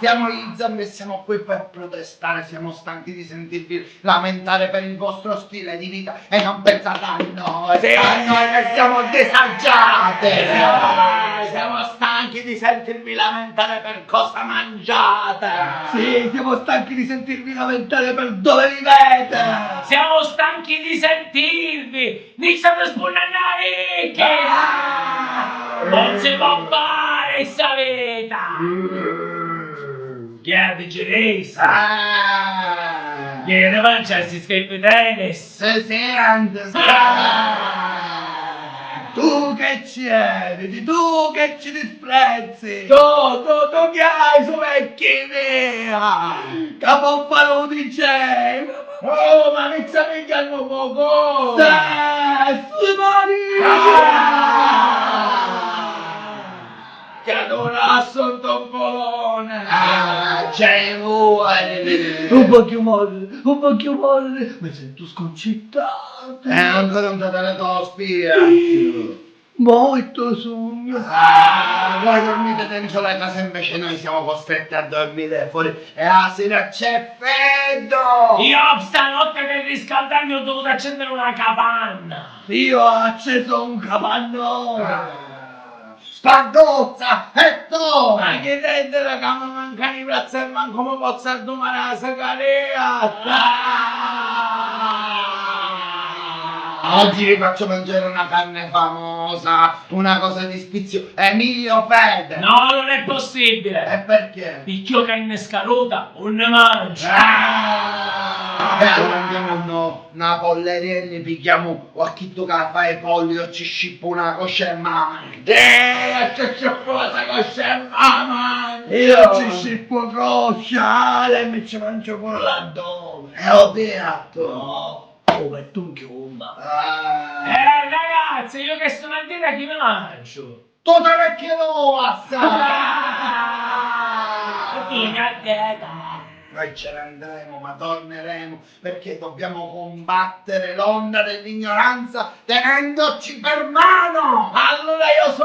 Siamo gli zombie e siamo qui per protestare, siamo stanchi di sentirvi lamentare per il vostro stile di vita e non pensate a noi, Sì. a noi che siamo disagiate. Siamo stanchi di sentirvi lamentare per cosa mangiate. Sì, siamo stanchi di sentirvi lamentare per dove vivete. Siamo stanchi di sentirvi! Iniziate a spugnare che non si può fare sta vita! Chi è di Geresa? Chi è di mangiare si scrive tennis? Si sente. Tu che ci eviti, tu che ci disprezzi, tu che hai su vecchi mia, che può fare un DJ, oh ma mi sta picchiando poco, sui che adora sotto un polone, c'è vuoi, un po' più molle, mi sento sconcertato, ancora un totale tua spia, molto sogno, voi dormite dentro la casa invece noi siamo costretti a dormire fuori e la sera c'è freddo, Io stanotte per riscaldarmi ho dovuto accendere una capanna! io ho acceso un capannone. Spardozza e tu! Ma che rendere che mi mancano i prezzi e manco mi posso domare la sigaretta! Oggi vi faccio mangiare una carne famosa, una cosa di spizio, Emilio Fede! No, non è possibile! E perché? Picchio che innesca ruta, non ne mangio! E allora andiamo una polleria e ne picchiamo qualche che fa i polli o ci scippa una coscia e mamma. Ci scippa una coscia e mamma. Io ci scippo coscia, lei mi ci mangio con l'addome. E ho piatto. Come tu chiuma. Ragazzi, io che sono a dire chi mi mangio? Tutto perché lo assai. Chi a dieta? Noi ce ne andremo, ma torneremo, perché dobbiamo combattere l'onda dell'ignoranza tenendoci per mano! Allora io sono